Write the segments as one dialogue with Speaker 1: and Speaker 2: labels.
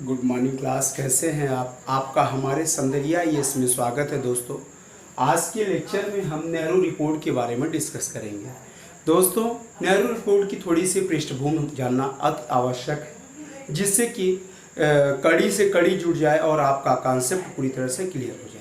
Speaker 1: Good morning class. कैसे हैं आप? आपका हमारे सौंदर्या में स्वागत है दोस्तों। आज के लेक्चर में हम नेहरू रिपोर्ट के बारे में डिस्कस करेंगे। दोस्तों, नेहरू रिपोर्ट की थोड़ी सी पृष्ठभूमि जानना अति आवश्यक है, जिससे कि कड़ी से कड़ी जुड़ जाए और आपका कॉन्सेप्ट पूरी तरह से क्लियर हो जाए।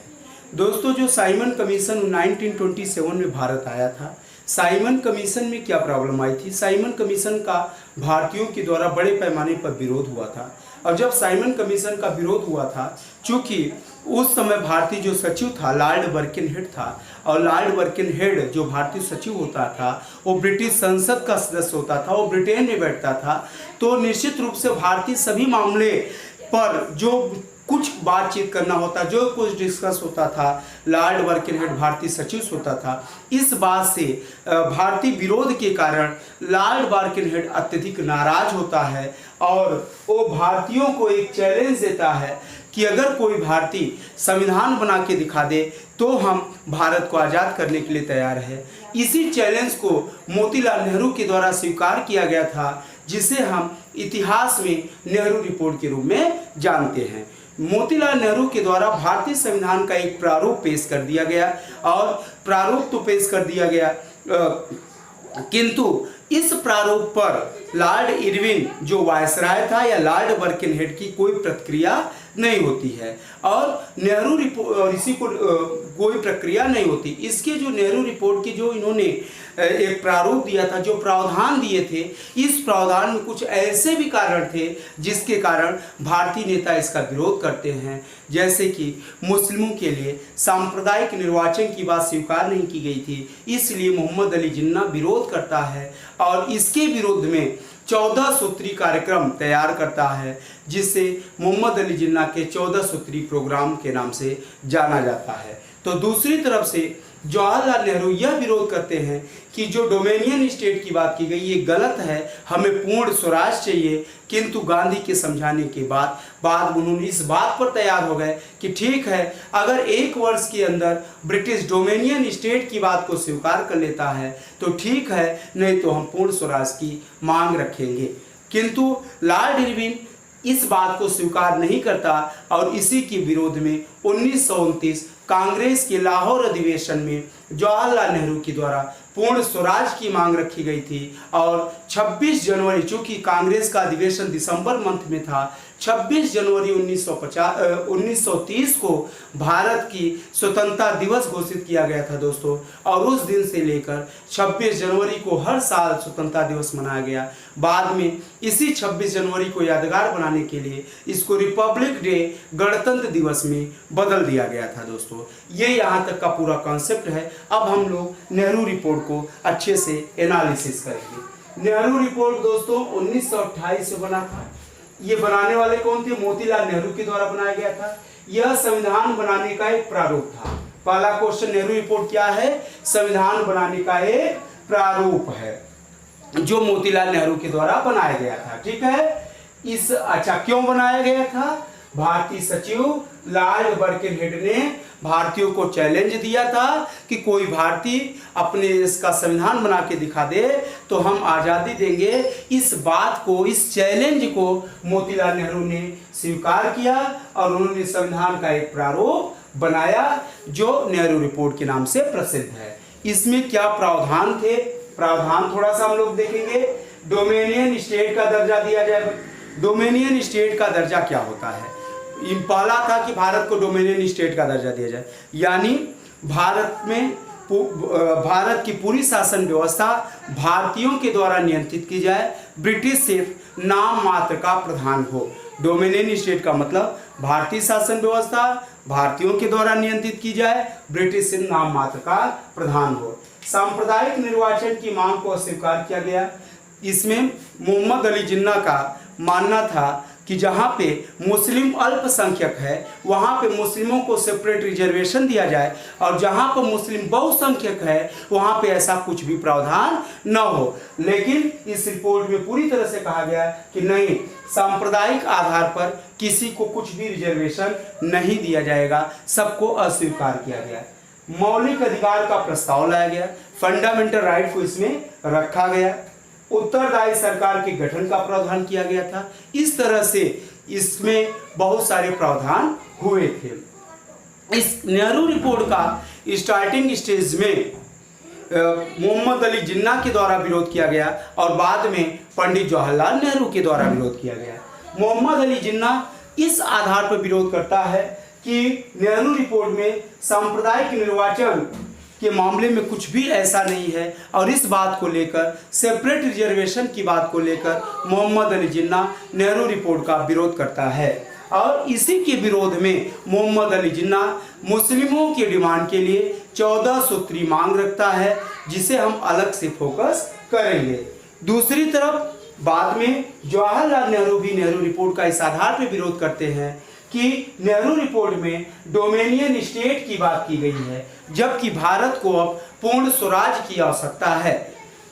Speaker 1: दोस्तों, जो साइमन कमीशन 1927 में भारत आया था, साइमन कमीशन में क्या प्रॉब्लम आई थी? साइमन कमीशन का भारतीयों के द्वारा बड़े पैमाने पर विरोध हुआ था। और जब साइमन कमीशन का विरोध हुआ था, चूंकि उस समय भारतीय जो सचिव था लॉर्ड बर्किनहेड था, और लॉर्ड बर्किनहेड जो भारतीय सचिव होता था वो ब्रिटिश संसद का सदस्य होता था, वो ब्रिटेन में बैठता था। तो निश्चित रूप से भारतीय सभी मामले पर जो कुछ बातचीत करना होता, जो कुछ डिस्कस होता था, लॉर्ड बर्किनहेड भारतीय सचिव होता था। इस बात से भारतीय विरोध के कारण लॉर्ड बर्किनहेड अत्यधिक नाराज होता है और वो भारतीयों को एक चैलेंज देता है कि अगर कोई भारतीय संविधान बना के दिखा दे तो हम भारत को आज़ाद करने के लिए तैयार है। इसी चैलेंज को मोतीलाल नेहरू के द्वारा स्वीकार किया गया था, जिसे हम इतिहास में नेहरू रिपोर्ट के रूप में जानते हैं। मोतीलाल नेहरू के द्वारा भारतीय संविधान का एक प्रारूप पेश कर दिया गया, और प्रारूप तो पेश कर दिया गया, किंतु इस प्रारूप पर लॉर्ड इरविन जो वायसराय था या लॉर्ड बर्किनहेड की कोई प्रतिक्रिया नहीं होती है, और नेहरू रिपोर्ट इसी को कोई प्रक्रिया नहीं होती। इसके जो नेहरू रिपोर्ट की जो इन्होंने एक प्रारूप दिया था, जो प्रावधान दिए थे, इस प्रावधान में कुछ ऐसे भी कारण थे जिसके कारण भारतीय नेता इसका विरोध करते हैं। जैसे कि मुस्लिमों के लिए सांप्रदायिक निर्वाचन की बात स्वीकार नहीं की गई थी, इसलिए मोहम्मद अली जिन्ना विरोध करता है और इसके विरोध में 14 सूत्री कार्यक्रम तैयार करता है, जिसे मोहम्मद अली जिन्ना के 14 सूत्री प्रोग्राम के नाम से जाना जाता है। तो दूसरी तरफ से जवाहरलाल नेहरू यह विरोध करते हैं कि जो डोमेनियन स्टेट की बात की गई ये गलत है, हमें पूर्ण स्वराज चाहिए। किंतु गांधी के समझाने के बाद उन्होंने इस बात पर तैयार हो गए कि ठीक है, अगर 1 वर्ष के अंदर ब्रिटिश डोमेनियन स्टेट की बात को स्वीकार कर लेता है तो ठीक है, नहीं तो हम पूर्ण स्वराज की मांग रखेंगे। किंतु लॉर्ड इरविन इस बात को स्वीकार नहीं करता और इसी के विरोध में 1929 कांग्रेस के लाहौर अधिवेशन में जवाहरलाल नेहरू के द्वारा पूर्ण स्वराज की मांग रखी गई थी। और 26 जनवरी, चूंकि कांग्रेस का अधिवेशन दिसंबर मंथ में था, 26 जनवरी 1930 को भारत की स्वतंत्रता दिवस घोषित किया गया था दोस्तों। और उस दिन से लेकर 26 जनवरी को हर साल स्वतंत्रता दिवस मनाया गया। बाद में इसी 26 जनवरी को यादगार बनाने के लिए इसको रिपब्लिक डे, गणतंत्र दिवस में बदल दिया गया था दोस्तों। ये यहाँ तक का पूरा कॉन्सेप्ट है। अब हम लोग नेहरू रिपोर्ट को अच्छे से एनालिसिस करेंगे। नेहरू रिपोर्ट दोस्तों 1928 से बना था। ये बनाने वाले कौन थे? मोतीलाल नेहरू के द्वारा बनाया गया था। यह संविधान बनाने का एक प्रारूप था। पहला क्वेश्चन, नेहरू रिपोर्ट क्या है? संविधान बनाने का एक प्रारूप है जो मोतीलाल नेहरू के द्वारा बनाया गया था। ठीक है, अच्छा क्यों बनाया गया था? भारतीय सचिव लॉर्ड बर्किनहेड ने भारतीयों को चैलेंज दिया था कि कोई भारतीय अपने देश का संविधान बना के दिखा दे तो हम आज़ादी देंगे। इस बात को, इस चैलेंज को मोतीलाल नेहरू ने स्वीकार किया और उन्होंने संविधान का एक प्रारूप बनाया जो नेहरू रिपोर्ट के नाम से प्रसिद्ध है। इसमें क्या प्रावधान थे? प्रावधान थोड़ा सा हम लोग देखेंगे। डोमेनियन स्टेट का दर्जा दिया जाए। डोमेनियन स्टेट का दर्जा क्या होता है? पहला था कि भारत को डोमेनियन स्टेट का दर्जा दिया जाए, यानी भारत की पूरी शासन व्यवस्था भारतीयों के द्वारा नियंत्रित की जाए। ब्रिटिश सिर्फ नाम मात्र का प्रधान हो। डोमेनियन स्टेट का मतलब भारतीय शासन व्यवस्था भारतीयों के द्वारा नियंत्रित की जाए, ब्रिटिश सिर्फ नाम मात्र का प्रधान हो। सांप्रदायिक निर्वाचन की मांग को अस्वीकार किया गया। इसमें मोहम्मद अली जिन्ना का मानना था कि जहाँ पे मुस्लिम अल्पसंख्यक है वहाँ पे मुस्लिमों को सेपरेट रिजर्वेशन दिया जाए, और जहाँ पर मुस्लिम बहुसंख्यक है वहाँ पे ऐसा कुछ भी प्रावधान न हो। लेकिन इस रिपोर्ट में पूरी तरह से कहा गया कि नहीं, सांप्रदायिक आधार पर किसी को कुछ भी रिजर्वेशन नहीं दिया जाएगा, सबको अस्वीकार किया गया। मौलिक अधिकार का प्रस्ताव लाया गया, फंडामेंटल राइट को इसमें रखा गया। उत्तरदायी सरकार के गठन का प्रावधान किया गया था। इस तरह से इसमें बहुत सारे प्रावधान हुए थे। इस नेहरू रिपोर्ट का स्टार्टिंग स्टेज में मोहम्मद अली जिन्ना के द्वारा विरोध किया गया और बाद में पंडित जवाहरलाल नेहरू के द्वारा विरोध किया गया। मोहम्मद अली जिन्ना इस आधार पर विरोध करता है कि नेहरू रिपोर्ट में सांप्रदायिक निर्वाचन के मामले में कुछ भी ऐसा नहीं है और इस बात को लेकर, सेपरेट रिजर्वेशन की बात को लेकर मोहम्मद अली जिन्ना नेहरू रिपोर्ट का विरोध करता है। और इसी के विरोध में मोहम्मद अली जिन्ना मुस्लिमों की डिमांड के लिए 14 सूत्री मांग रखता है, जिसे हम अलग से फोकस करेंगे। दूसरी तरफ बाद में जवाहरलाल नेहरू भी नेहरू रिपोर्ट का इस आधार पर विरोध करते हैं कि नेहरू रिपोर्ट में डोमेनियन स्टेट की बात की गई है, जबकि भारत को अब पूर्ण स्वराज की आवश्यकता है।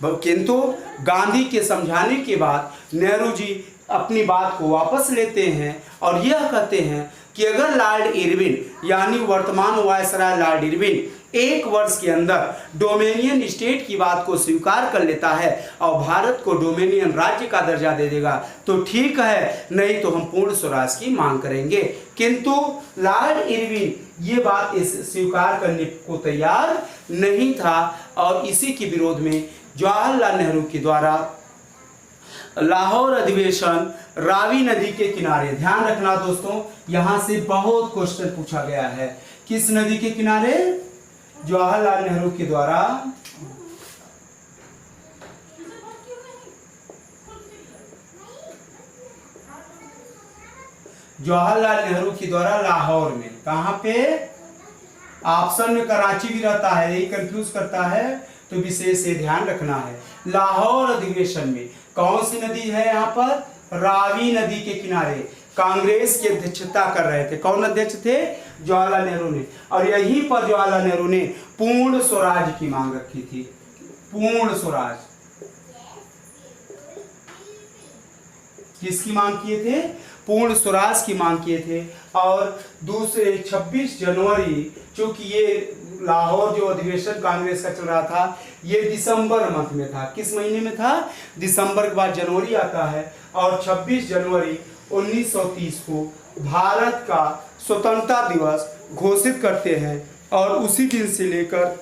Speaker 1: किंतु गांधी के समझाने के बाद नेहरू जी अपनी बात को वापस लेते हैं और यह कहते हैं कि अगर लॉर्ड इरविन यानी वर्तमान वायसराय लॉर्ड इरविन 1 वर्ष के अंदर डोमेनियन स्टेट की बात को स्वीकार कर लेता है और भारत को डोमेनियन राज्य का दर्जा दे देगा तो ठीक है, नहीं तो हम पूर्ण स्वराज की मांग करेंगे। किंतु लॉर्ड इरविन ये बात स्वीकार करने को तैयार नहीं था और इसी के विरोध में जवाहरलाल नेहरू के द्वारा लाहौर अधिवेशन रावी नदी के किनारे, ध्यान रखना दोस्तों, यहां से बहुत क्वेश्चन पूछा गया है। किस नदी के किनारे? जवाहरलाल नेहरू के द्वारा लाहौर में। कहां पे? ऑप्शन में कराची भी रहता है, यही कंफ्यूज करता है, तो विशेष से ध्यान रखना है। लाहौर अधिवेशन में कौन सी नदी है? यहाँ पर रावी नदी के किनारे कांग्रेस की अध्यक्षता कर रहे थे। कौन अध्यक्ष थे? जवाहरलाल नेहरू ने। और यहीं पर जवाहरलाल नेहरू ने पूर्ण स्वराज की मांग रखी थी। पूर्ण स्वराज किसकी मांग किए थे? पूर्ण स्वराज की मांग किए थे। और दूसरे 26 जनवरी, चूंकि ये लाहौर जो अधिवेशन कांग्रेस का चल रहा था ये दिसंबर मंथ में था। किस महीने में था? दिसंबर के बाद जनवरी आता है और 26 जनवरी 1930 को भारत का स्वतंत्रता दिवस घोषित करते हैं और उसी दिन से लेकर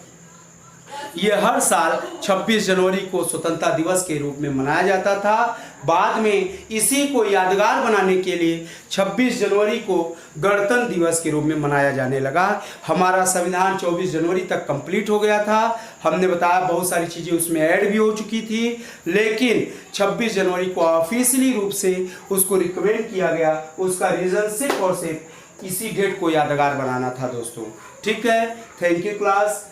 Speaker 1: ये हर साल 26 जनवरी को स्वतंत्रता दिवस के रूप में मनाया जाता था। बाद में इसी को यादगार बनाने के लिए 26 जनवरी को गणतंत्र दिवस के रूप में मनाया जाने लगा। हमारा संविधान 24 जनवरी तक कंप्लीट हो गया था। हमने बताया बहुत सारी चीज़ें उसमें ऐड भी हो चुकी थी, लेकिन 26 जनवरी को ऑफिशियली रूप से उसको रिकमेंड किया गया। उसका रीज़न सिर्फ और सिर्फ इसी डेट को यादगार बनाना था दोस्तों। ठीक है, thank you class.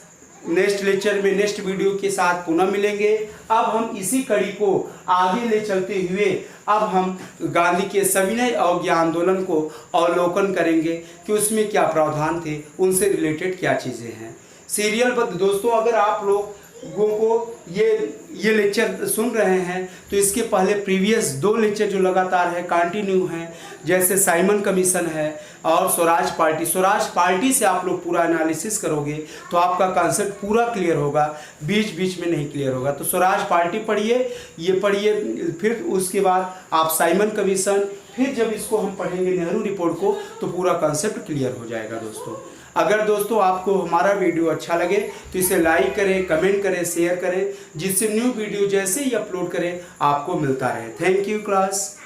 Speaker 1: Next lecture में नेक्स्ट वीडियो के साथ पुनः मिलेंगे। अब हम इसी कड़ी को आगे ले चलते हुए अब हम गांधी के सविनय अवज्ञा आंदोलन को अवलोकन करेंगे कि उसमें क्या प्रावधान थे, उनसे रिलेटेड क्या चीज़ें हैं। सीरियलबद्ध दोस्तों, अगर आप लोगों को ये लेक्चर सुन रहे हैं तो इसके पहले प्रीवियस 2 लेक्चर जो लगातार है कंटिन्यू हैं, जैसे साइमन कमीशन है और स्वराज पार्टी से आप लोग पूरा एनालिसिस करोगे तो आपका कॉन्सेप्ट पूरा क्लियर होगा, बीच बीच में नहीं क्लियर होगा। तो स्वराज पार्टी पढ़िए, ये पढ़िए, फिर उसके बाद आप साइमन कमीशन, फिर जब इसको हम पढ़ेंगे नेहरू रिपोर्ट को तो पूरा कॉन्सेप्ट क्लियर हो जाएगा दोस्तों। अगर दोस्तों आपको हमारा वीडियो अच्छा लगे तो इसे लाइक करें, कमेंट करें, शेयर करें, जिससे न्यू वीडियो जैसे ही अपलोड करें आपको मिलता रहे। Thank you class.